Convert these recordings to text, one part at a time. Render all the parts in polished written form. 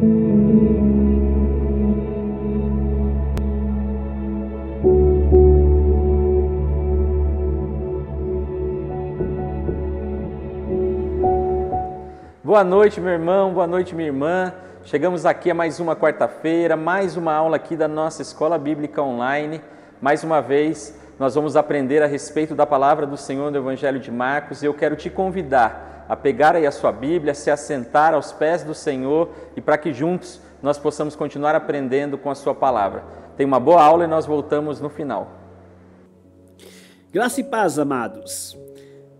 Boa noite, meu irmão, boa noite, minha irmã. Chegamos aqui a mais uma quarta-feira, mais uma aula aqui da nossa Escola Bíblica Online. Mais uma vez, nós vamos aprender a respeito da palavra do Senhor no Evangelho de Marcos. E eu quero te convidar a pegar aí a sua Bíblia, se assentar aos pés do Senhor e para que juntos nós possamos continuar aprendendo com a sua palavra. Tenha uma boa aula e nós voltamos no final. Graça e paz, amados.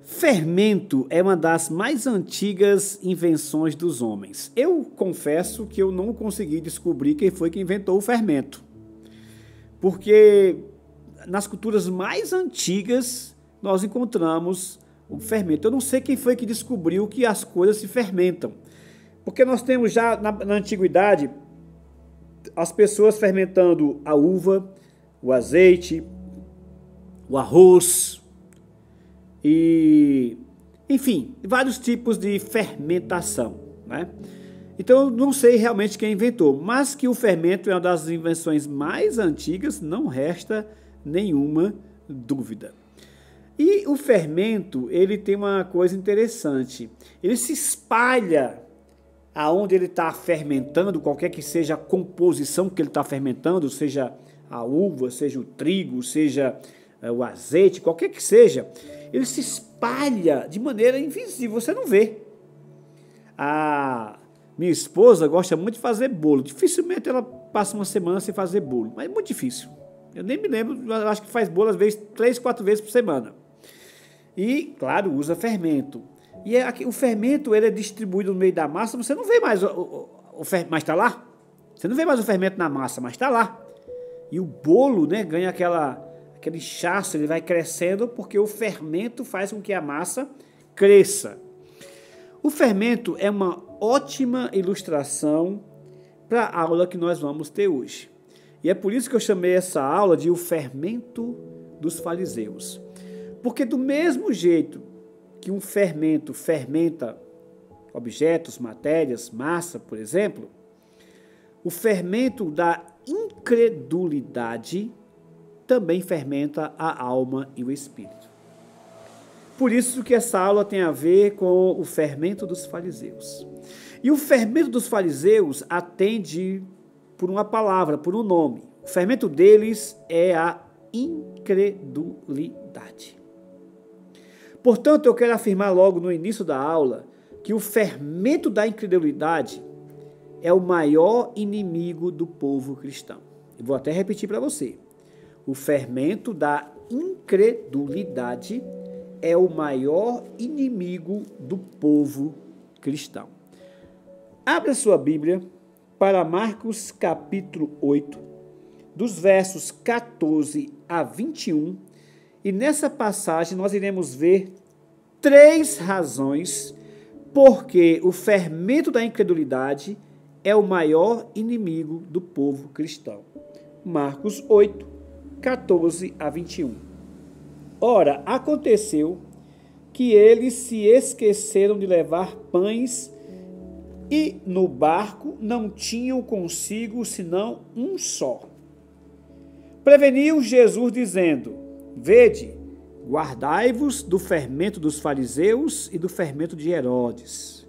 Fermento é uma das mais antigas invenções dos homens. Eu confesso que eu não consegui descobrir quem foi que inventou o fermento. Porque nas culturas mais antigas nós encontramos o fermento. Eu não sei quem foi que descobriu que as coisas se fermentam. Porque nós temos já na antiguidade as pessoas fermentando a uva, o azeite, o arroz e, enfim, vários tipos de fermentação, né? Então, eu não sei realmente quem inventou, mas que o fermento é uma das invenções mais antigas, não resta nenhuma dúvida. E o fermento, ele tem uma coisa interessante, ele se espalha aonde ele está fermentando, qualquer que seja a composição que ele está fermentando, seja a uva, seja o trigo, seja o azeite, qualquer que seja, ele se espalha de maneira invisível, você não vê. A minha esposa gosta muito de fazer bolo, dificilmente ela passa uma semana sem fazer bolo, mas é muito difícil. Eu nem me lembro, eu acho que faz bolo às vezes 3, 4 vezes por semana. E, claro, usa fermento. E o fermento ele é distribuído no meio da massa, você não vê mais o fermento, mas está lá. Você não vê mais o fermento na massa, mas está lá. E o bolo, né, ganha aquele inchaço, ele vai crescendo porque o fermento faz com que a massa cresça. O fermento é uma ótima ilustração para a aula que nós vamos ter hoje. E é por isso que eu chamei essa aula de o fermento dos fariseus. Porque do mesmo jeito que um fermento fermenta objetos, matérias, massa, por exemplo, o fermento da incredulidade também fermenta a alma e o espírito. Por isso que essa aula tem a ver com o fermento dos fariseus. E o fermento dos fariseus atende por uma palavra, por um nome. O fermento deles é a incredulidade. Portanto, eu quero afirmar logo no início da aula que o fermento da incredulidade é o maior inimigo do povo cristão. E vou até repetir para você. O fermento da incredulidade é o maior inimigo do povo cristão. Abra sua Bíblia para Marcos capítulo 8, dos versos 14 a 21, e nessa passagem nós iremos ver 3 razões porque o fermento da incredulidade é o maior inimigo do povo cristão. Marcos 8, 14 a 21. Ora, aconteceu que eles se esqueceram de levar pães e no barco não tinham consigo senão um só. Preveniu Jesus dizendo: Vede, guardai-vos do fermento dos fariseus e do fermento de Herodes.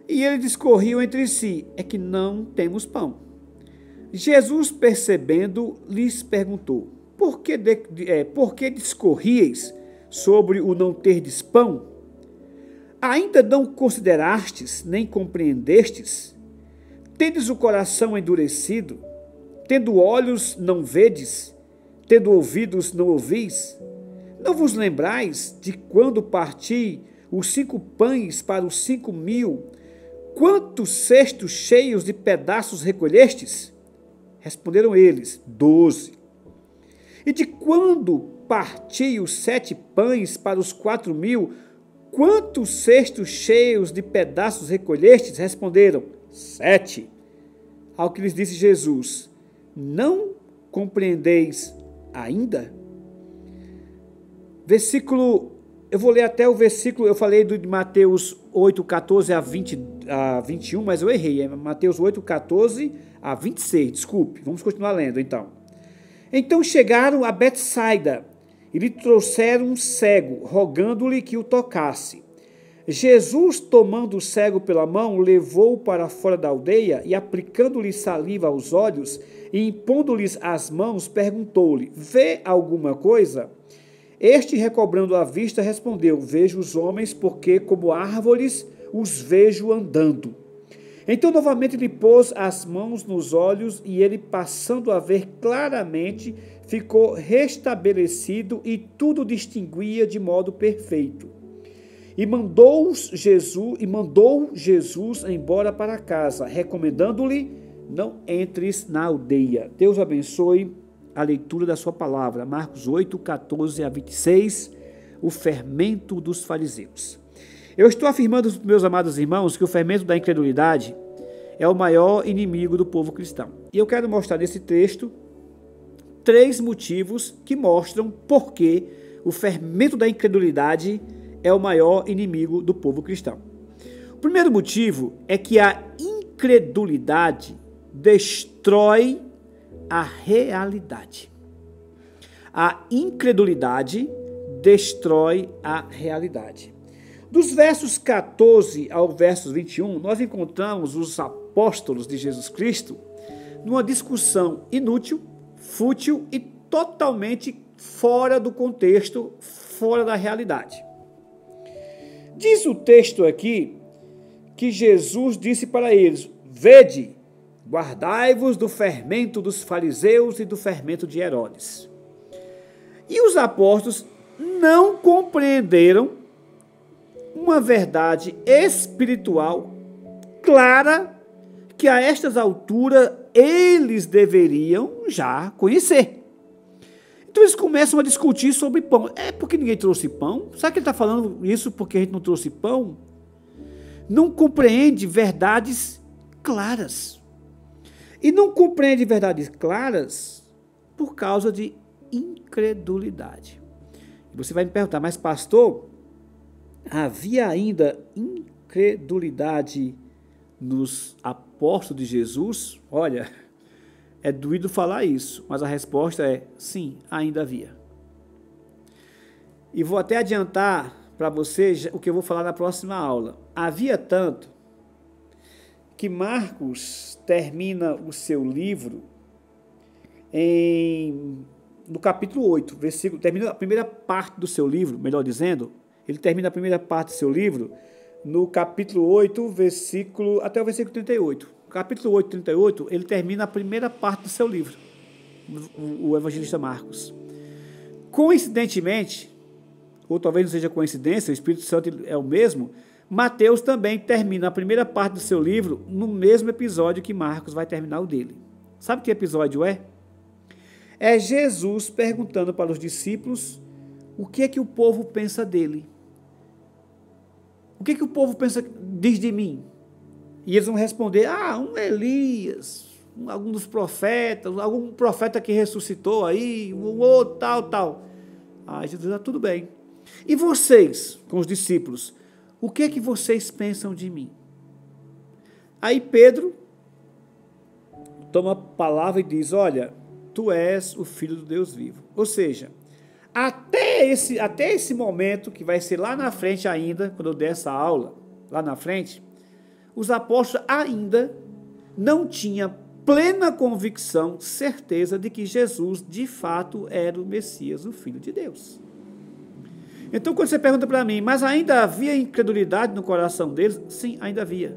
E eles discorriam entre si: é que não temos pão. Jesus, percebendo, lhes perguntou: por que discorrieis sobre o não terdes pão? Ainda não considerastes, nem compreendestes? Tendes o coração endurecido? Tendo olhos, não vedes? Tendo ouvidos, não ouvis? Não vos lembrais de quando parti os 5 pães para os 5.000? Quantos cestos cheios de pedaços recolhestes? Responderam eles: 12. E de quando parti os 7 pães para os 4.000, quantos cestos cheios de pedaços recolhestes? Responderam: 7. Ao que lhes disse Jesus: não compreendeis ainda? Versículo eu vou ler até o versículo, eu falei de Mateus 8, 14 a 21, mas eu errei, é Mateus 8, 14 a 26, desculpe, vamos continuar lendo então. Então chegaram a Betsaida e lhe trouxeram um cego, rogando-lhe que o tocasse. Jesus, tomando o cego pela mão, levou-o para fora da aldeia e, aplicando-lhe saliva aos olhos e impondo-lhes as mãos, perguntou-lhe: vê alguma coisa? Este, recobrando a vista, respondeu: vejo os homens, porque como árvores os vejo andando. Então novamente lhe pôs as mãos nos olhos e ele, passando a ver claramente, ficou restabelecido e tudo distinguia de modo perfeito. E mandou Jesus embora para casa, recomendando-lhe: não entres na aldeia. Deus abençoe a leitura da sua palavra. Marcos 8, 14 a 26, o fermento dos fariseus. Eu estou afirmando, meus amados irmãos, que o fermento da incredulidade é o maior inimigo do povo cristão. E eu quero mostrar nesse texto 3 motivos que mostram por que o fermento da incredulidade é o maior inimigo do povo cristão. O primeiro motivo é que a incredulidade destrói a realidade. A incredulidade destrói a realidade. Dos versos 14 ao versos 21, nós encontramos os apóstolos de Jesus Cristo numa discussão inútil, fútil e totalmente fora do contexto, fora da realidade. Diz o texto aqui que Jesus disse para eles: vede, guardai-vos do fermento dos fariseus e do fermento de Herodes. E os apóstolos não compreenderam uma verdade espiritual clara que a estas alturas eles deveriam já conhecer. Então eles começam a discutir sobre pão. É porque ninguém trouxe pão? Sabe que ele está falando isso porque a gente não trouxe pão? Não compreende verdades claras. E não compreende verdades claras por causa de incredulidade. Você vai me perguntar: mas pastor, havia ainda incredulidade nos apóstolos de Jesus? Olha, é doído falar isso, mas a resposta é sim, ainda havia. E vou até adiantar para vocês o que eu vou falar na próxima aula. Havia tanto que Marcos termina o seu livro no capítulo 8, termina a primeira parte do seu livro, melhor dizendo, ele termina a primeira parte do seu livro no capítulo 8, até o versículo 38. No capítulo 8, 38, ele termina a primeira parte do seu livro, o evangelista Marcos. Coincidentemente, ou talvez não seja coincidência, o Espírito Santo é o mesmo, Mateus também termina a primeira parte do seu livro no mesmo episódio que Marcos vai terminar o dele. Sabe que episódio é? É Jesus perguntando para os discípulos o que é que o povo pensa dele. O que é que o povo diz de mim? E eles vão responder: um Elias, algum dos profetas, algum profeta que ressuscitou aí, um outro, tal. Jesus diz: tudo bem. E vocês, com os discípulos, o que é que vocês pensam de mim? Aí Pedro toma a palavra e diz: olha, tu és o Filho do Deus vivo. Ou seja, até esse momento, que vai ser lá na frente ainda, quando eu der essa aula, lá na frente, os apóstolos ainda não tinham plena convicção, certeza de que Jesus, de fato, era o Messias, o Filho de Deus. Então, quando você pergunta para mim: mas ainda havia incredulidade no coração deles? Sim, ainda havia.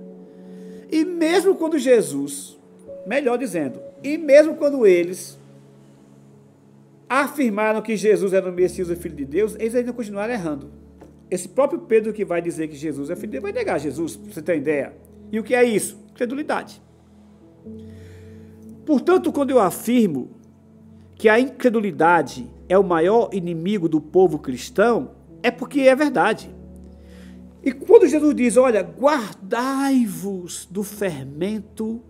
E mesmo quando Jesus, melhor dizendo, e mesmo quando eles afirmaram que Jesus era o Messias, o Filho de Deus, eles ainda continuaram errando. Esse próprio Pedro, que vai dizer que Jesus é Filho de Deus, vai negar Jesus, para você ter ideia. E o que é isso? Incredulidade. Portanto, quando eu afirmo que a incredulidade é o maior inimigo do povo cristão, é porque é verdade. E quando Jesus diz: olha, guardai-vos do fermento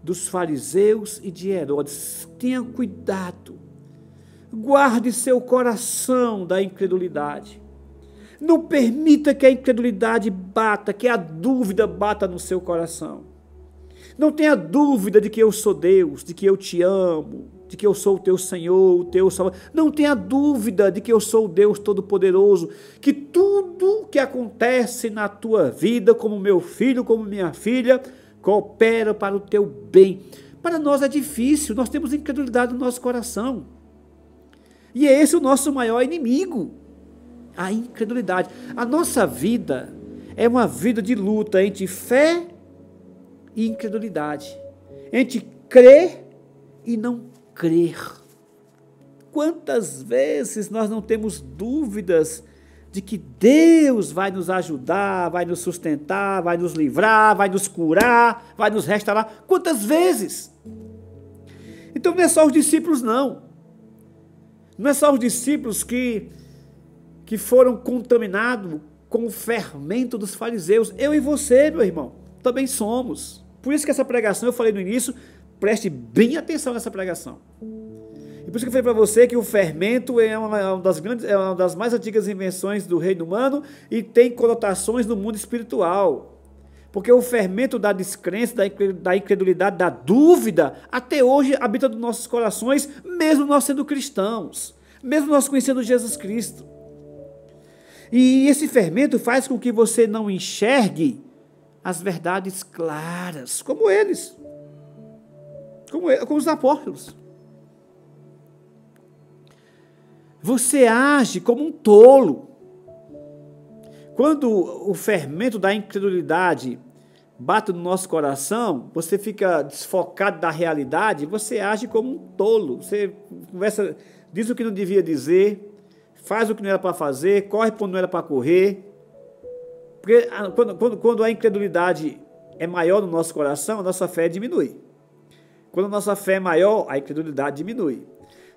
dos fariseus e de Herodes, tenha cuidado, guarde seu coração da incredulidade. Não permita que a incredulidade bata, que a dúvida bata no seu coração. Não tenha dúvida de que eu sou Deus, de que eu te amo, de que eu sou o teu Senhor, o teu Salvador. Não tenha dúvida de que eu sou o Deus Todo-Poderoso, que tudo que acontece na tua vida, como meu filho, como minha filha, coopera para o teu bem. Para nós é difícil, nós temos incredulidade no nosso coração. E é esse o nosso maior inimigo, a incredulidade. A nossa vida é uma vida de luta entre fé e incredulidade, entre crer e não crer. Quantas vezes nós não temos dúvidas de que Deus vai nos ajudar, vai nos sustentar, vai nos livrar, vai nos curar, vai nos restaurar? Quantas vezes? Então não é só os discípulos, não. Não é só os discípulos que foram contaminados com o fermento dos fariseus. Eu e você, meu irmão, também somos. Por isso que essa pregação, eu falei no início, preste bem atenção nessa pregação. E por isso que eu falei para você que o fermento é uma das mais antigas invenções do reino humano e tem conotações no mundo espiritual. Porque o fermento da descrença, da incredulidade, da dúvida, até hoje habita nos nossos corações, mesmo nós sendo cristãos, mesmo nós conhecendo Jesus Cristo. E esse fermento faz com que você não enxergue as verdades claras, como eles, como os apóstolos. Você age como um tolo. Quando o fermento da incredulidade bate no nosso coração, você fica desfocado da realidade, você age como um tolo. Você conversa, diz o que não devia dizer, faz o que não era para fazer, corre quando não era para correr. Porque quando a incredulidade é maior no nosso coração, a nossa fé diminui. Quando a nossa fé é maior, a incredulidade diminui.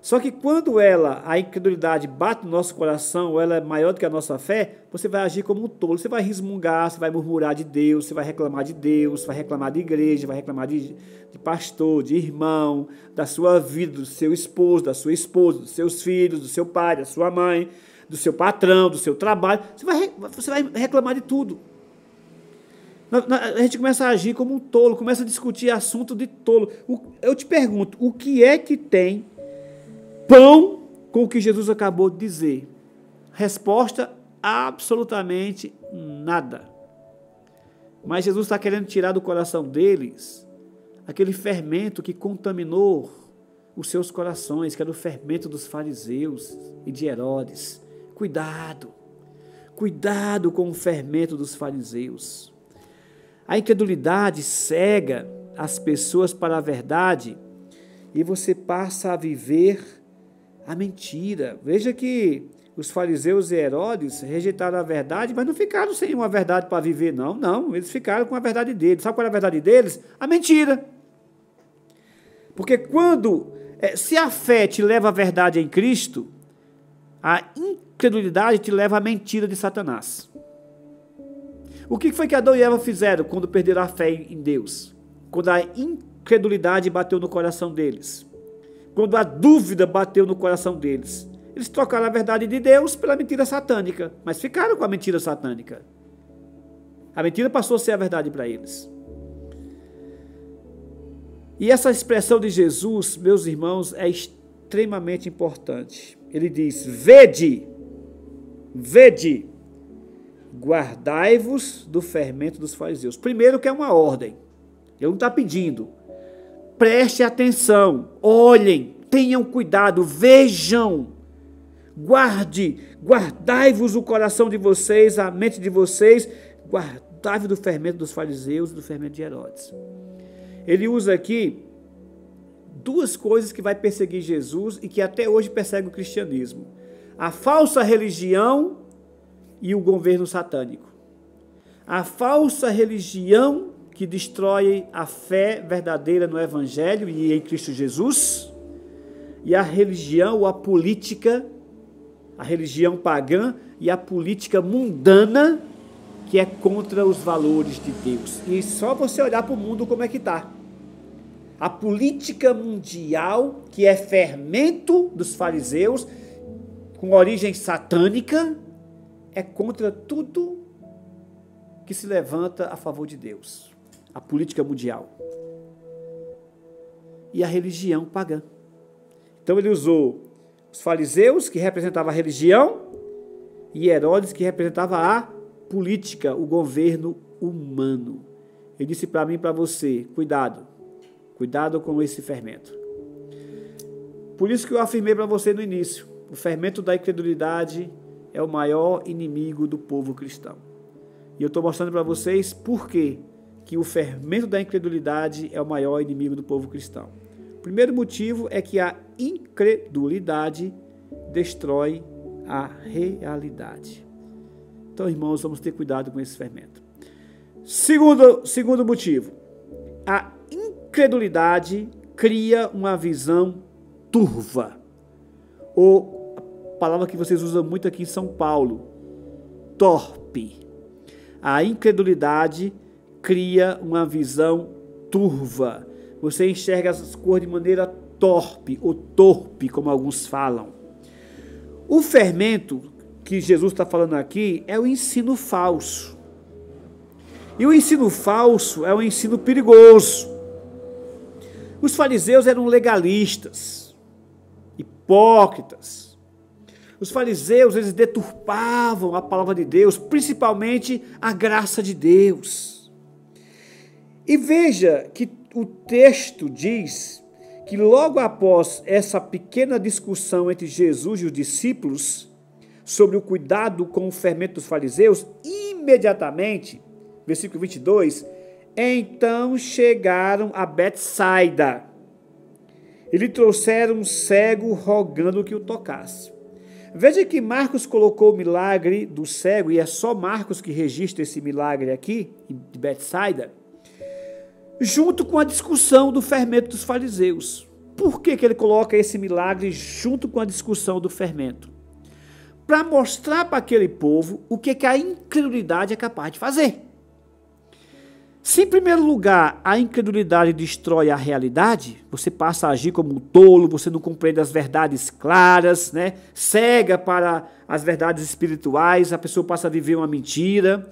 Só que quando a incredulidade bate no nosso coração, ela é maior do que a nossa fé, você vai agir como um tolo, você vai resmungar, você vai murmurar de Deus, você vai reclamar de Deus, vai reclamar de igreja, vai reclamar de pastor, de irmão, da sua vida, do seu esposo, da sua esposa, dos seus filhos, do seu pai, da sua mãe, do seu patrão, do seu trabalho. Você vai reclamar de tudo. A gente começa a agir como um tolo, começa a discutir assunto de tolo. Eu te pergunto, o que é que tem pão com o que Jesus acabou de dizer? Resposta, absolutamente nada. Mas Jesus está querendo tirar do coração deles aquele fermento que contaminou os seus corações, que era o fermento dos fariseus e de Herodes. Cuidado com o fermento dos fariseus. A incredulidade cega as pessoas para a verdade e você passa a viver a mentira. Veja que os fariseus e Herodes rejeitaram a verdade, mas não ficaram sem uma verdade para viver, não. Eles ficaram com a verdade deles. Sabe qual é a verdade deles? A mentira. Porque se a fé te leva à verdade em Cristo, a incredulidade te leva à mentira de Satanás. O que foi que Adão e Eva fizeram quando perderam a fé em Deus? Quando a incredulidade bateu no coração deles. Quando a dúvida bateu no coração deles. Eles trocaram a verdade de Deus pela mentira satânica, mas ficaram com a mentira satânica. A mentira passou a ser a verdade para eles. E essa expressão de Jesus, meus irmãos, é extremamente importante. Ele diz: vede, guardai-vos do fermento dos fariseus. Primeiro que é uma ordem. Ele não está pedindo. Preste atenção, olhem, tenham cuidado, vejam, guardai-vos o coração de vocês, a mente de vocês, guardai-vos do fermento dos fariseus e do fermento de Herodes. Ele usa aqui duas coisas que vai perseguir Jesus e que até hoje persegue o cristianismo: a falsa religião e o governo satânico. A falsa religião que destrói a fé verdadeira no Evangelho e em Cristo Jesus, e a religião ou a política, a religião pagã e a política mundana, que é contra os valores de Deus. E só você olhar para o mundo como é que está. A política mundial, que é fermento dos fariseus, com origem satânica, é contra tudo que se levanta a favor de Deus. A política mundial. E a religião pagã. Então ele usou os fariseus, que representavam a religião, e Herodes, que representava a política, o governo humano. Ele disse para mim e para você, cuidado com esse fermento. Por isso que eu afirmei para você no início, o fermento da incredulidade é o maior inimigo do povo cristão. E eu estou mostrando para vocês por quê que o fermento da incredulidade é o maior inimigo do povo cristão. O primeiro motivo é que a incredulidade destrói a realidade. Então, irmãos, vamos ter cuidado com esse fermento. Segundo motivo, a incredulidade cria uma visão turva. Ou a palavra que vocês usam muito aqui em São Paulo, torpe. A incredulidade cria uma visão turva. Você enxerga as coisas de maneira torpe, ou torpe, como alguns falam. O fermento que Jesus está falando aqui é o ensino falso. E o ensino falso é um ensino perigoso. Os fariseus eram legalistas, hipócritas. Os fariseus, eles deturpavam a palavra de Deus, principalmente a graça de Deus. E veja que o texto diz que logo após essa pequena discussão entre Jesus e os discípulos sobre o cuidado com o fermento dos fariseus, imediatamente, versículo 22, então chegaram a Betsaida e lhe trouxeram um cego rogando que o tocasse. Veja que Marcos colocou o milagre do cego, e é só Marcos que registra esse milagre aqui, de Betsaida, junto com a discussão do fermento dos fariseus. Por que ele coloca esse milagre junto com a discussão do fermento? Para mostrar para aquele povo o que a incredulidade é capaz de fazer. Se, em primeiro lugar, a incredulidade destrói a realidade, você passa a agir como um tolo, você não compreende as verdades claras, né? Cega para as verdades espirituais, a pessoa passa a viver uma mentira.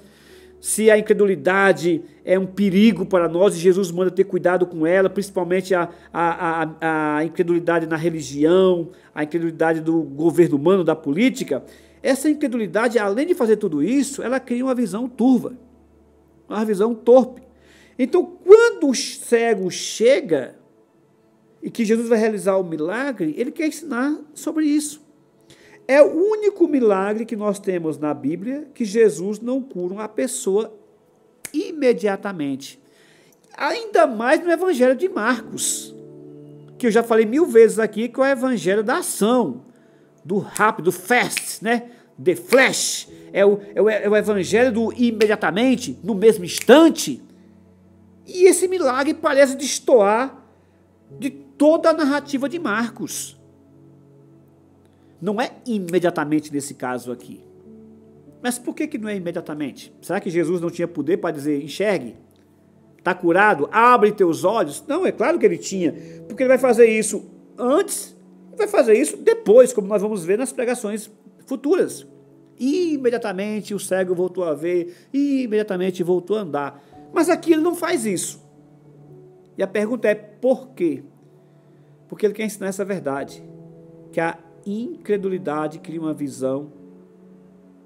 Se a incredulidade é um perigo para nós e Jesus manda ter cuidado com ela, principalmente a incredulidade na religião, a incredulidade do governo humano, da política, essa incredulidade, além de fazer tudo isso, ela cria uma visão turva, uma visão torpe. Então, quando o cego chega e que Jesus vai realizar o milagre, ele quer ensinar sobre isso. É o único milagre que nós temos na Bíblia que Jesus não cura uma pessoa imediatamente. Ainda mais no Evangelho de Marcos, que eu já falei 1000 vezes aqui, que é o Evangelho da ação, do rápido, fast, né? The flash. É o Evangelho do imediatamente, no mesmo instante. E esse milagre parece destoar de toda a narrativa de Marcos. Não é imediatamente nesse caso aqui. Mas por que não é imediatamente? Será que Jesus não tinha poder para dizer, enxergue, está curado, abre teus olhos? Não, é claro que ele tinha, porque ele vai fazer isso antes e vai fazer isso depois, como nós vamos ver nas pregações futuras. E imediatamente o cego voltou a ver, e imediatamente voltou a andar. Mas aqui ele não faz isso. E a pergunta é, por quê? Porque ele quer ensinar essa verdade, que a incredulidade cria uma visão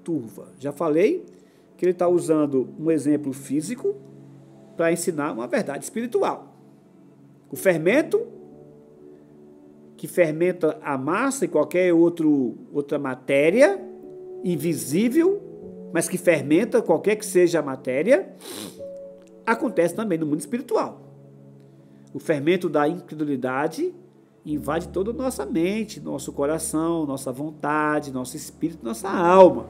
turva. Já falei que ele está usando um exemplo físico para ensinar uma verdade espiritual. O fermento, que fermenta a massa e qualquer outra matéria invisível, mas que fermenta qualquer que seja a matéria, acontece também no mundo espiritual. O fermento da incredulidade invade toda a nossa mente, nosso coração, nossa vontade, nosso espírito, nossa alma.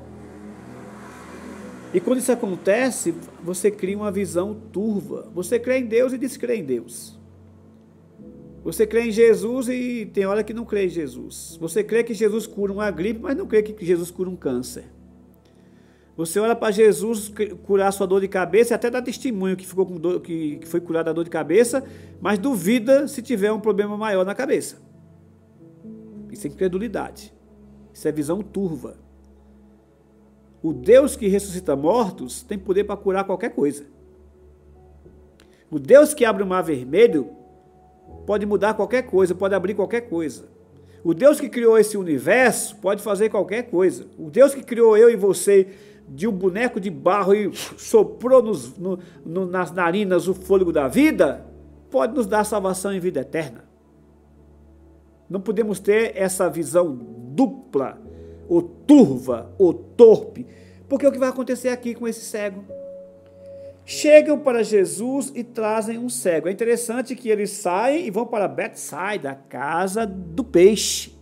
E quando isso acontece, você cria uma visão turva. Você crê em Deus e descrê em Deus. Você crê em Jesus e tem hora que não crê em Jesus. Você crê que Jesus cura uma gripe, mas não crê que Jesus cura um câncer. Você olha para Jesus curar sua dor de cabeça e até dá testemunho que ficou com dor, que foi curado da dor de cabeça, mas duvida se tiver um problema maior na cabeça. Isso é incredulidade. Isso é visão turva. O Deus que ressuscita mortos tem poder para curar qualquer coisa. O Deus que abre o mar vermelho pode mudar qualquer coisa, pode abrir qualquer coisa. O Deus que criou esse universo pode fazer qualquer coisa. O Deus que criou eu e você de um boneco de barro e soprou nas narinas o fôlego da vida, pode nos dar salvação e vida eterna. Não podemos ter essa visão dupla, ou turva, ou torpe, porque é o que vai acontecer aqui com esse cego. Chegam para Jesus e trazem um cego. É interessante que eles saem e vão para Betsaida, a casa do peixe.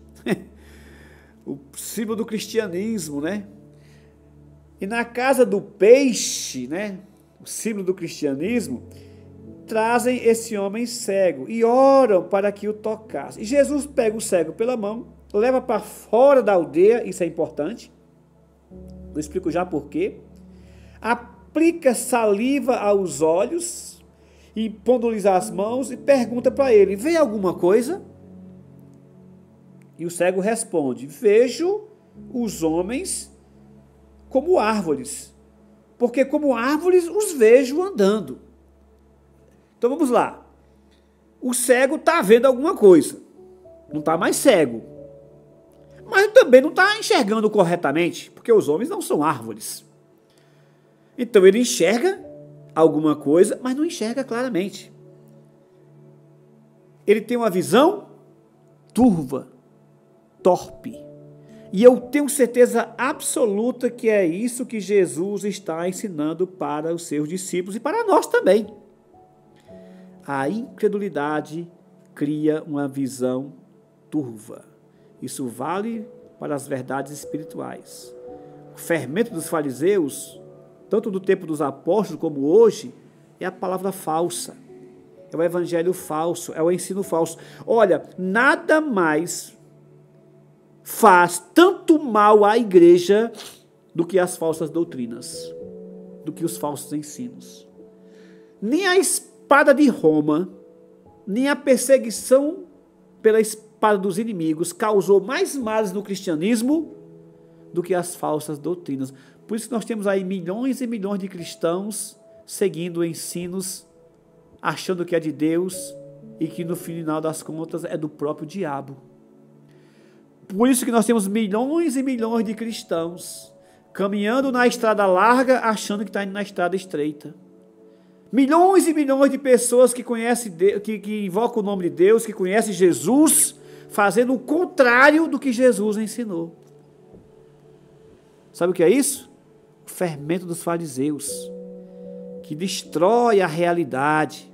O símbolo do cristianismo, né? E na casa do peixe, né? O símbolo do cristianismo, trazem esse homem cego e oram para que o tocasse. E Jesus pega o cego pela mão, leva para fora da aldeia, isso é importante. Eu explico já por quê. Aplica saliva aos olhos, e pondo-lhes as mãos, e pergunta para ele: vê alguma coisa? E o cego responde: vejo os homens como árvores, porque como árvores os vejo andando. Então vamos lá. O cego está vendo alguma coisa, não está mais cego, mas também não está enxergando corretamente, porque os homens não são árvores. Então ele enxerga alguma coisa, mas não enxerga claramente. Ele tem uma visão turva, torpe. E eu tenho certeza absoluta que é isso que Jesus está ensinando para os seus discípulos e para nós também. A incredulidade cria uma visão turva. Isso vale para as verdades espirituais. O fermento dos fariseus, tanto do tempo dos apóstolos como hoje, é a palavra falsa. É o evangelho falso, é o ensino falso. Olha, nada mais faz tanto mal à igreja do que as falsas doutrinas, do que os falsos ensinos. Nem a espada de Roma, nem a perseguição pela espada dos inimigos causou mais males no cristianismo do que as falsas doutrinas. Por isso que nós temos aí milhões e milhões de cristãos seguindo ensinos, achando que é de Deus e que no final das contas é do próprio diabo. Por isso que nós temos milhões e milhões de cristãos caminhando na estrada larga, achando que está indo na estrada estreita. Milhões e milhões de pessoas que conhecem, que invocam o nome de Deus, que conhecem Jesus, fazendo o contrário do que Jesus ensinou. Sabe o que é isso? O fermento dos fariseus, que destrói a realidade.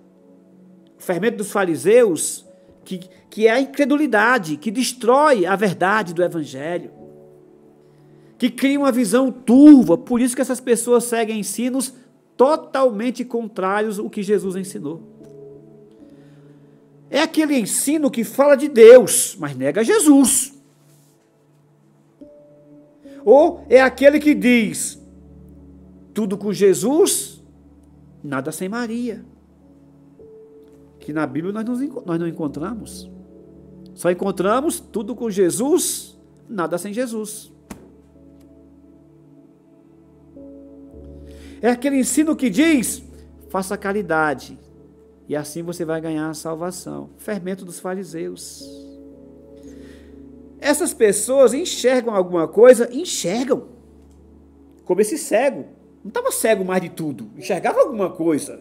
O fermento dos fariseus, que é a incredulidade, que destrói a verdade do evangelho, que cria uma visão turva. Por isso que essas pessoas seguem ensinos totalmente contrários ao que Jesus ensinou. É aquele ensino que fala de Deus, mas nega Jesus. Ou é aquele que diz: tudo com Jesus, nada sem Maria. Que na Bíblia nós não encontramos. Só encontramos tudo com Jesus, nada sem Jesus. É aquele ensino que diz: faça caridade, e assim você vai ganhar a salvação. Fermento dos fariseus. Essas pessoas enxergam alguma coisa? Enxergam. Como esse cego. Não estava cego mais de tudo, enxergava alguma coisa.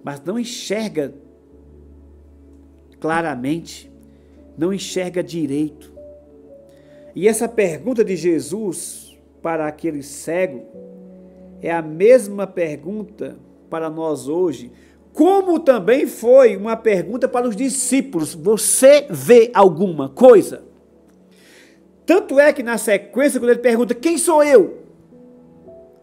Mas não enxerga claramente, não enxerga direito. E essa pergunta de Jesus para aquele cego é a mesma pergunta para nós hoje, como também foi uma pergunta para os discípulos: você vê alguma coisa? Tanto é que na sequência, quando ele pergunta: quem sou eu?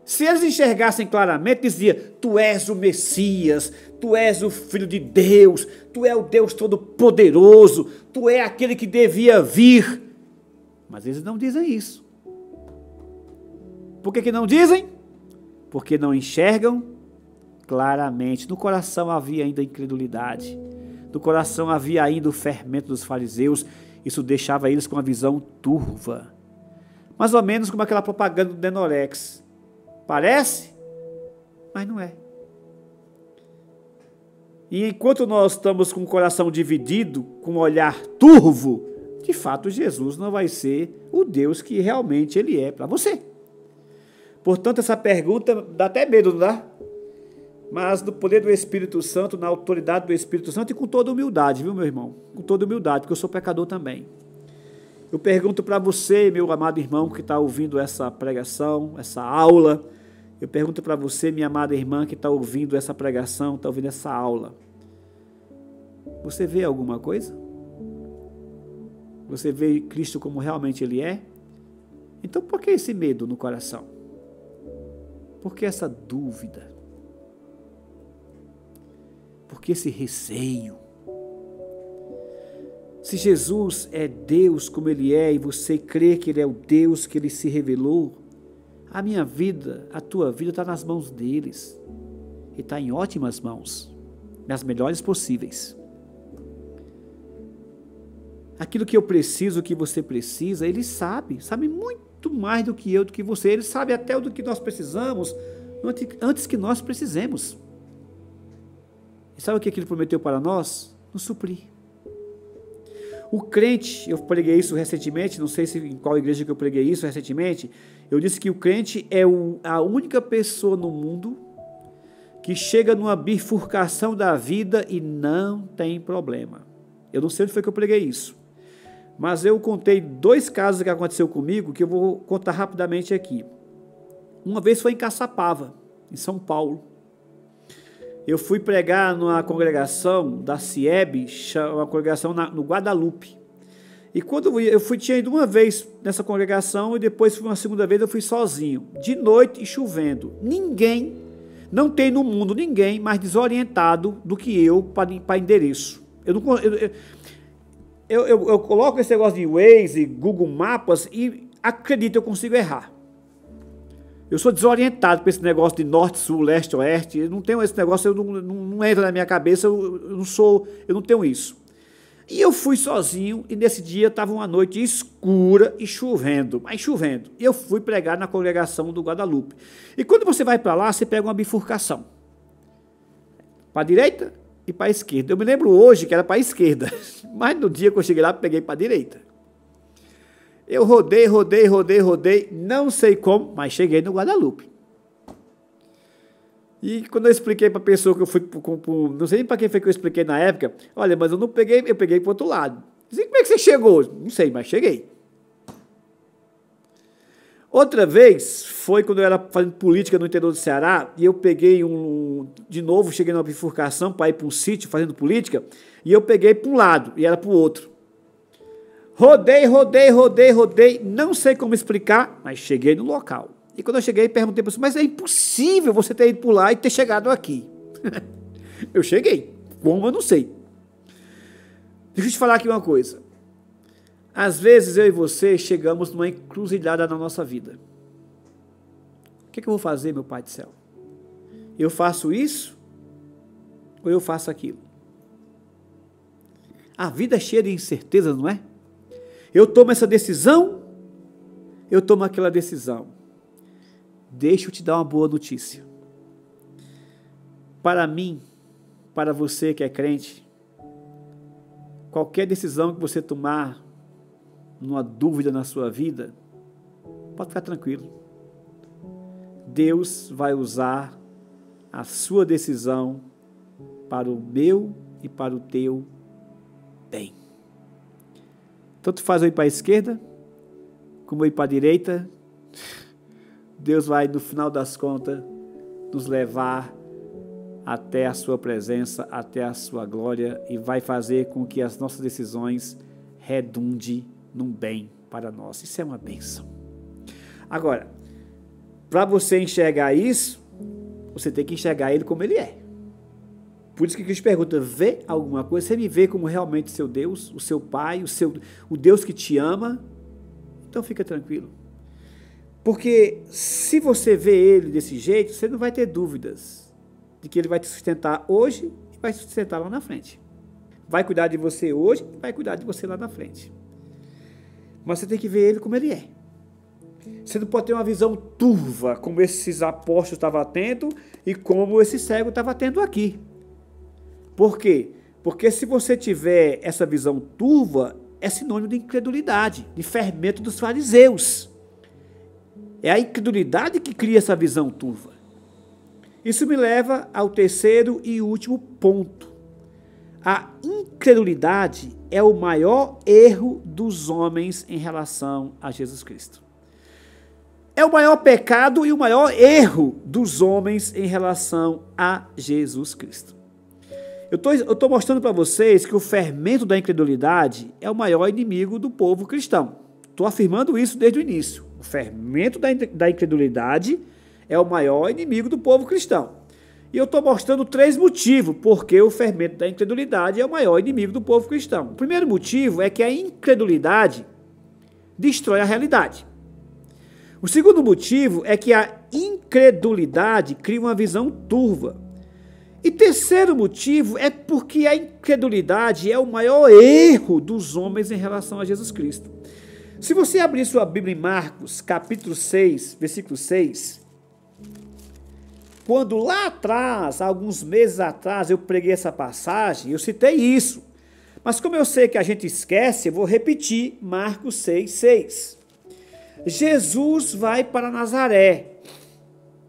Se eles enxergassem claramente, dizia: tu és o Messias, tu és o Filho de Deus, tu é o Deus Todo-Poderoso, tu é aquele que devia vir. Mas eles não dizem isso. Por que não dizem? Porque não enxergam claramente. No coração havia ainda incredulidade, no coração havia ainda o fermento dos fariseus. Isso deixava eles com uma visão turva. Mais ou menos como aquela propaganda do Denorex. Parece, mas não é. E enquanto nós estamos com o coração dividido, com um olhar turvo, de fato Jesus não vai ser o Deus que realmente Ele é para você. Portanto, essa pergunta dá até medo, não dá? Mas no poder do Espírito Santo, na autoridade do Espírito Santo e com toda humildade, viu, meu irmão? Com toda humildade, porque eu sou pecador também. Eu pergunto para você, meu amado irmão, que está ouvindo essa pregação, essa aula. Eu pergunto para você, minha amada irmã, que está ouvindo essa pregação, está ouvindo essa aula. Você vê alguma coisa? Você vê Cristo como realmente Ele é? Então por que esse medo no coração? Por que essa dúvida? Por que esse receio? Se Jesus é Deus como Ele é e você crê que Ele é o Deus que Ele se revelou, a minha vida, a tua vida está nas mãos deles. E está em ótimas mãos, nas melhores possíveis. Aquilo que eu preciso, o que você precisa, Ele sabe muito mais do que eu, do que você. Ele sabe até do que nós precisamos antes que nós precisemos. E sabe o que Ele prometeu para nós? Nos suprir. O crente, eu preguei isso recentemente, não sei em qual igreja que eu preguei isso recentemente, eu disse que o crente é a única pessoa no mundo que chega numa bifurcação da vida e não tem problema. Eu não sei onde foi que eu preguei isso, mas eu contei 2 casos que aconteceu comigo, que eu vou contar rapidamente aqui. Uma vez foi em Caçapava, em São Paulo. Eu fui pregar numa congregação da CIEB, uma congregação no Guadalupe. E quando eu fui, tinha ido uma vez nessa congregação e depois uma segunda vez eu fui sozinho, de noite e chovendo. Não tem no mundo ninguém mais desorientado do que eu para endereço. Eu coloco esse negócio de Waze, Google Mapas e acredito, eu consigo errar. Eu sou desorientado com esse negócio de norte, sul, leste, oeste. Eu não tenho esse negócio, não entra na minha cabeça, eu não tenho isso. E eu fui sozinho e nesse dia estava uma noite escura e chovendo, mas chovendo. E eu fui pregar na congregação do Guadalupe. E quando você vai para lá, você pega uma bifurcação. Para a direita e para a esquerda. Eu me lembro hoje que era para a esquerda, mas no dia que eu cheguei lá, peguei para a direita. Eu rodei, não sei como, mas cheguei no Guadalupe. E quando eu expliquei para a pessoa que eu fui, não sei nem para quem foi que eu expliquei na época, olha, mas eu não peguei, eu peguei para o outro lado. Disse, como é que você chegou? Não sei, mas cheguei. Outra vez, foi quando eu era fazendo política no interior do Ceará, e eu peguei de novo, cheguei numa bifurcação para ir para um sítio fazendo política, e eu peguei para um lado, e era para o outro. Rodei, não sei como explicar, mas cheguei no local. E quando eu cheguei, perguntei para você, mas é impossível você ter ido por lá e ter chegado aqui. Eu cheguei, como eu não sei. Deixa eu te falar aqui uma coisa. Às vezes eu e você chegamos numa encruzilhada na nossa vida. O que eu vou fazer, meu Pai do céu? Eu faço isso ou eu faço aquilo? A vida é cheia de incertezas, não é? Eu tomo essa decisão, eu tomo aquela decisão. Deixa eu te dar uma boa notícia. Para mim, para você que é crente, qualquer decisão que você tomar, numa dúvida na sua vida, pode ficar tranquilo. Deus vai usar a sua decisão para o meu e para o teu bem. Tanto faz eu ir para a esquerda, como eu ir para a direita, Deus vai, no final das contas, nos levar até a sua presença, até a sua glória, e vai fazer com que as nossas decisões redundem num bem para nós. Isso é uma bênção. Agora, para você enxergar isso, você tem que enxergar Ele como Ele é. Por isso que Cristo pergunta, vê alguma coisa? Você me vê como realmente seu Deus, o seu Pai, o Deus que te ama? Então fica tranquilo. Porque se você vê Ele desse jeito, você não vai ter dúvidas de que Ele vai te sustentar hoje e vai te sustentar lá na frente. Vai cuidar de você hoje e vai cuidar de você lá na frente. Mas você tem que ver Ele como Ele é. Você não pode ter uma visão turva, como esses apóstolos estavam tendo e como esse cego estava tendo aqui. Por quê? Porque se você tiver essa visão turva, é sinônimo de incredulidade, de fermento dos fariseus. É a incredulidade que cria essa visão turva. Isso me leva ao terceiro e último ponto. A incredulidade é o maior erro dos homens em relação a Jesus Cristo. É o maior pecado e o maior erro dos homens em relação a Jesus Cristo. Eu estou mostrando para vocês que o fermento da incredulidade é o maior inimigo do povo cristão. Estou afirmando isso desde o início. O fermento da incredulidade é o maior inimigo do povo cristão. E eu estou mostrando 3 motivos porque o fermento da incredulidade é o maior inimigo do povo cristão. O primeiro motivo é que a incredulidade destrói a realidade. O segundo motivo é que a incredulidade cria uma visão turva. E terceiro motivo é porque a incredulidade é o maior erro dos homens em relação a Jesus Cristo. Se você abrir sua Bíblia em Marcos, capítulo 6, versículo 6, quando lá atrás, alguns meses atrás, eu preguei essa passagem, eu citei isso. Mas como eu sei que a gente esquece, eu vou repetir Marcos 6, 6. Jesus vai para Nazaré,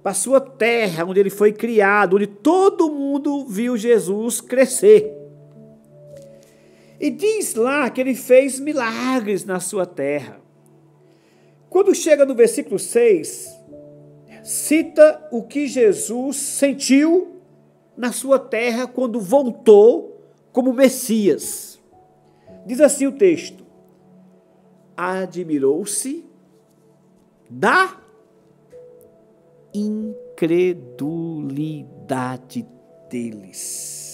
para a sua terra, onde ele foi criado, onde todo mundo viu Jesus crescer. E diz lá que ele fez milagres na sua terra. Quando chega no versículo 6, cita o que Jesus sentiu na sua terra quando voltou como Messias. Diz assim o texto: admirou-se da incredulidade deles.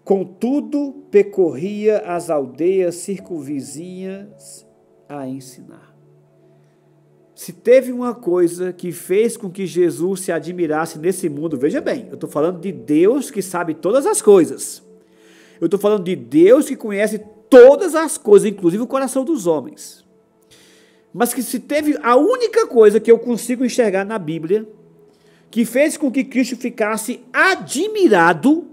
Contudo, percorria as aldeias circunvizinhas a ensinar. Se teve uma coisa que fez com que Jesus se admirasse nesse mundo, veja bem, eu estou falando de Deus que sabe todas as coisas. Eu estou falando de Deus que conhece todas as coisas, inclusive o coração dos homens. Mas que se teve a única coisa que eu consigo enxergar na Bíblia, que fez com que Cristo ficasse admirado,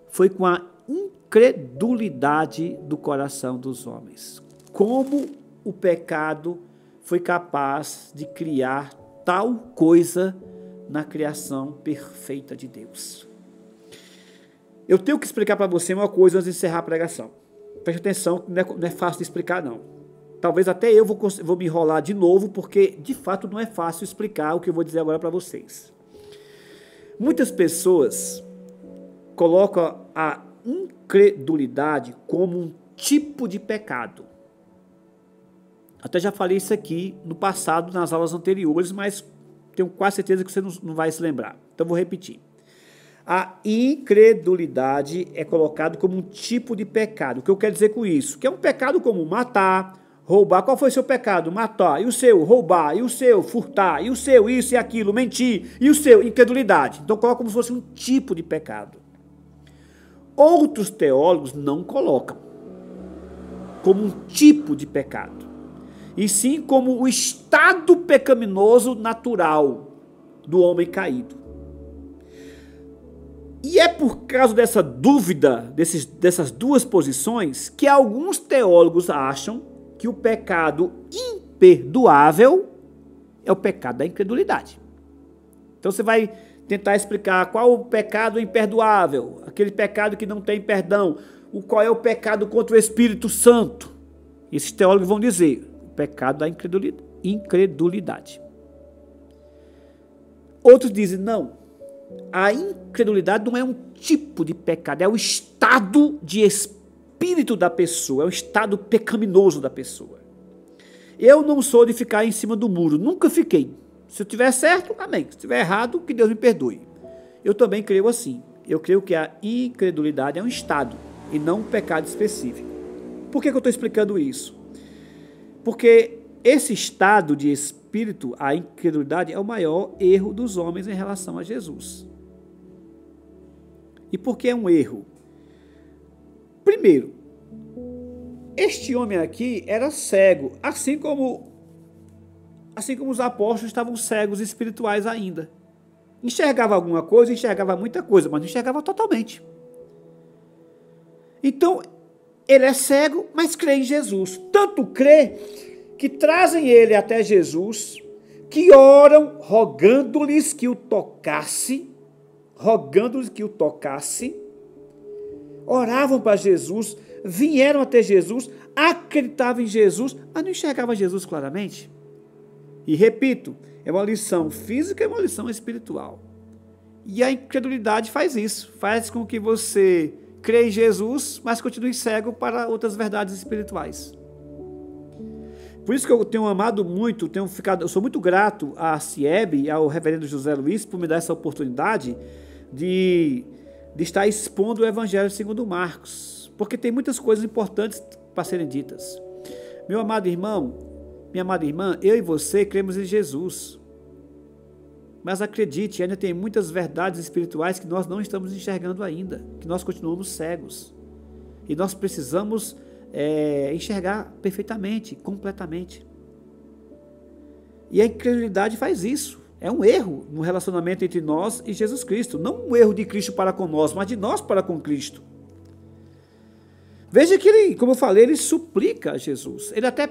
foi com a incredulidade do coração dos homens. Como o pecado foi capaz de criar tal coisa na criação perfeita de Deus. Eu tenho que explicar para você uma coisa antes de encerrar a pregação. Preste atenção, não é fácil de explicar não. Talvez até eu vou me enrolar de novo, porque de fato não é fácil explicar o que eu vou dizer agora para vocês. Muitas pessoas colocam a incredulidade como um tipo de pecado. Até já falei isso aqui no passado, nas aulas anteriores, mas tenho quase certeza que você não vai se lembrar. Então vou repetir. A incredulidade é colocado como um tipo de pecado. O que eu quero dizer com isso? Que é um pecado comum: matar, roubar. Qual foi o seu pecado? Matar. E o seu? Roubar. E o seu? Furtar. E o seu? Isso e aquilo. Mentir. E o seu? Incredulidade. Então coloca como se fosse um tipo de pecado. Outros teólogos não colocam como um tipo de pecado, e sim como o estado pecaminoso natural do homem caído. E é por causa dessa dúvida, dessas duas posições, que alguns teólogos acham que o pecado imperdoável é o pecado da incredulidade. Então você vai tentar explicar qual o pecado imperdoável, aquele pecado que não tem perdão, qual é o pecado contra o Espírito Santo. Esses teólogos vão dizer: o pecado da incredulidade. Outros dizem: não, a incredulidade não é um tipo de pecado, é o estado de espírito da pessoa, é o estado pecaminoso da pessoa. Eu não sou de ficar em cima do muro, nunca fiquei. Se eu estiver certo, amém. Se estiver errado, que Deus me perdoe. Eu também creio assim. Eu creio que a incredulidade é um estado e não um pecado específico. Por que eu estou explicando isso? Porque esse estado de espírito, a incredulidade, é o maior erro dos homens em relação a Jesus. E por que é um erro? Primeiro, este homem aqui era cego, assim como os apóstolos estavam cegos espirituais ainda. Enxergava alguma coisa, enxergava muita coisa, mas não enxergava totalmente. Então, ele é cego, mas crê em Jesus. Tanto crê que trazem ele até Jesus, que oram rogando-lhes que o tocasse, oravam para Jesus, vieram até Jesus, acreditavam em Jesus, mas não enxergavam Jesus claramente. E repito, é uma lição física e uma lição espiritual. E a incredulidade faz isso, faz com que você crê em Jesus, mas continue cego para outras verdades espirituais. Por isso que eu tenho amado muito, eu sou muito grato à CIEB, ao reverendo José Luiz, por me dar essa oportunidade de estar expondo o Evangelho segundo Marcos, porque tem muitas coisas importantes para serem ditas. Meu amado irmão, minha amada irmã, eu e você cremos em Jesus. Mas acredite, ainda tem muitas verdades espirituais que nós não estamos enxergando ainda, que nós continuamos cegos. E nós precisamos enxergar perfeitamente, completamente. E a incredulidade faz isso. É um erro no relacionamento entre nós e Jesus Cristo. Não um erro de Cristo para com nós, mas de nós para com Cristo. Veja que ele, como eu falei, ele suplica a Jesus. Ele até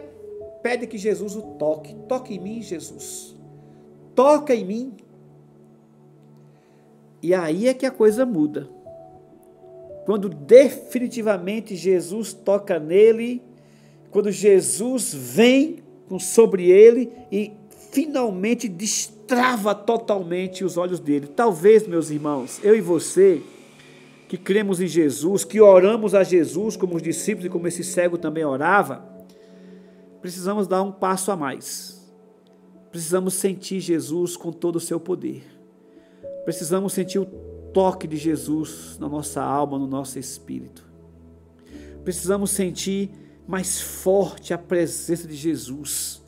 pede que Jesus o toque. Toque em mim, Jesus. Toca em mim. E aí é que a coisa muda. Quando definitivamente Jesus toca nele, quando Jesus vem sobre ele e finalmente destrava totalmente os olhos dele. Talvez, meus irmãos, eu e você, que cremos em Jesus, que oramos a Jesus como os discípulos e como esse cego também orava, precisamos dar um passo a mais. Precisamos sentir Jesus com todo o seu poder. Precisamos sentir o toque de Jesus na nossa alma, no nosso espírito. Precisamos sentir mais forte a presença de Jesus,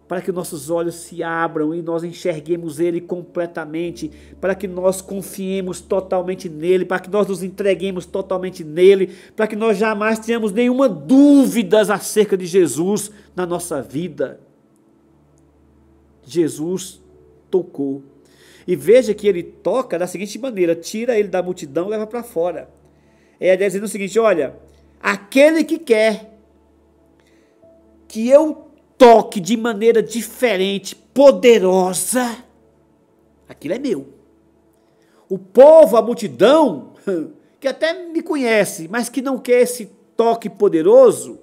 para que nossos olhos se abram e nós enxerguemos Ele completamente, para que nós confiemos totalmente nele, para que nós nos entreguemos totalmente nele, para que nós jamais tenhamos nenhuma dúvida acerca de Jesus na nossa vida. Jesus tocou. E veja que ele toca da seguinte maneira: tira ele da multidão e leva para fora. É dizendo o seguinte: olha, aquele que quer que eu toque de maneira diferente, poderosa, aquilo é meu. O povo, a multidão, que até me conhece, mas que não quer esse toque poderoso,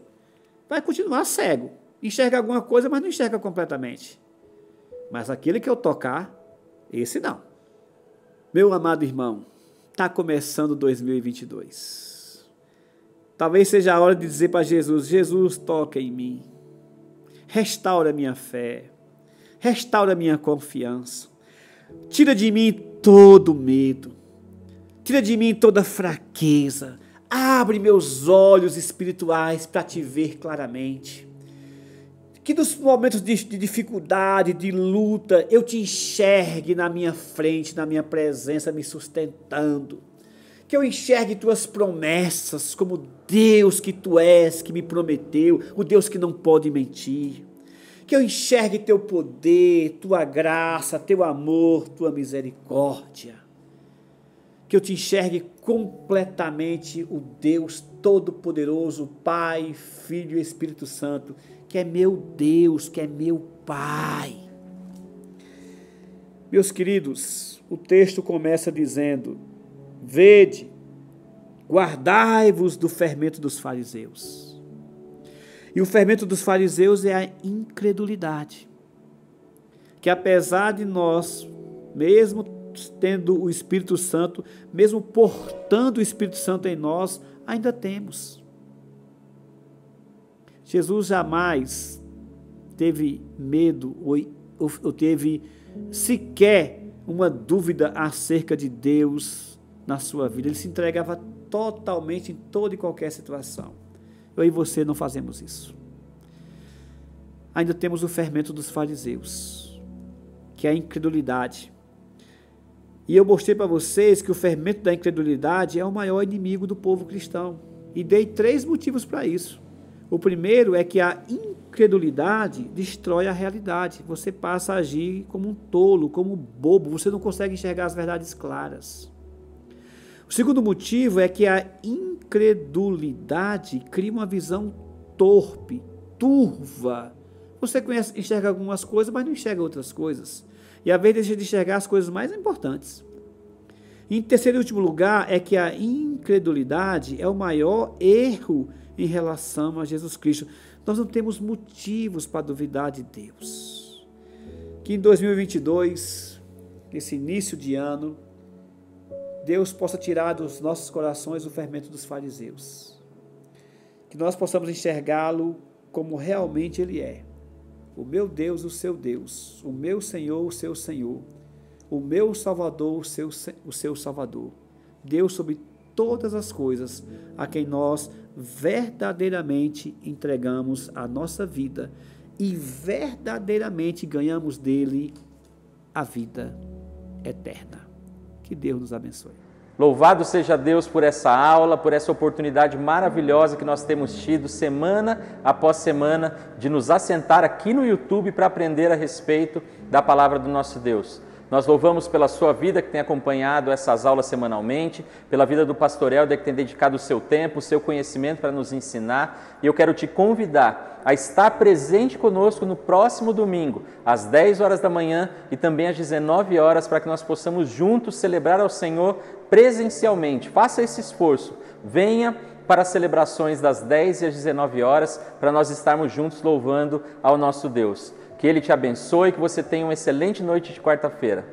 vai continuar cego. Enxerga alguma coisa, mas não enxerga completamente. Mas aquele que eu tocar, esse não. Meu amado irmão, está começando 2022. Talvez seja a hora de dizer para Jesus: Jesus, toca em mim. Restaura a minha fé. Restaura a minha confiança. Tira de mim todo medo. Tira de mim toda fraqueza. Abre meus olhos espirituais para te ver claramente. Que nos momentos de dificuldade, de luta, eu te enxergue na minha frente, na minha presença, me sustentando. Que eu enxergue tuas promessas como Deus que tu és, que me prometeu, o Deus que não pode mentir. Que eu enxergue teu poder, tua graça, teu amor, tua misericórdia. Que eu te enxergue completamente o Deus Todo-Poderoso, Pai, Filho e Espírito Santo, que é meu Deus, que é meu Pai. Meus queridos, o texto começa dizendo: vede, guardai-vos do fermento dos fariseus. E o fermento dos fariseus é a incredulidade. Que apesar de nós, mesmo tendo o Espírito Santo, mesmo portando o Espírito Santo em nós, ainda temos. Jesus jamais teve medo ou teve sequer uma dúvida acerca de Deus na sua vida. Ele se entregava totalmente em toda e qualquer situação. Eu e você não fazemos isso. Ainda temos o fermento dos fariseus, que é a incredulidade. E eu mostrei para vocês que o fermento da incredulidade é o maior inimigo do povo cristão. E dei 3 motivos para isso. O primeiro é que a incredulidade destrói a realidade. Você passa a agir como um tolo, como um bobo, você não consegue enxergar as verdades claras. O segundo motivo é que a incredulidade cria uma visão torpe, turva. Você enxerga algumas coisas, mas não enxerga outras coisas. E às vezes deixa de enxergar as coisas mais importantes. Em terceiro e último lugar, é que a incredulidade é o maior erro em relação a Jesus Cristo. Nós não temos motivos para duvidar de Deus. Que em 2022, nesse início de ano, Deus possa tirar dos nossos corações o fermento dos fariseus. Que nós possamos enxergá-lo como realmente Ele é. O meu Deus, o seu Deus. O meu Senhor, o seu Senhor. O meu Salvador, o seu Salvador. Deus sobre todas as coisas, a quem nós verdadeiramente entregamos a nossa vida e verdadeiramente ganhamos dele a vida eterna. Que Deus nos abençoe. Louvado seja Deus por essa aula, por essa oportunidade maravilhosa que nós temos tido semana após semana de nos assentar aqui no YouTube para aprender a respeito da palavra do nosso Deus. Nós louvamos pela sua vida que tem acompanhado essas aulas semanalmente, pela vida do pastor Helder que tem dedicado o seu tempo, o seu conhecimento para nos ensinar. E eu quero te convidar a estar presente conosco no próximo domingo, às 10 horas da manhã e também às 19 horas, para que nós possamos juntos celebrar ao Senhor presencialmente. Faça esse esforço. Venha para as celebrações das 10 e às 19 horas, para nós estarmos juntos louvando ao nosso Deus. Que Ele te abençoe e que você tenha uma excelente noite de quarta-feira.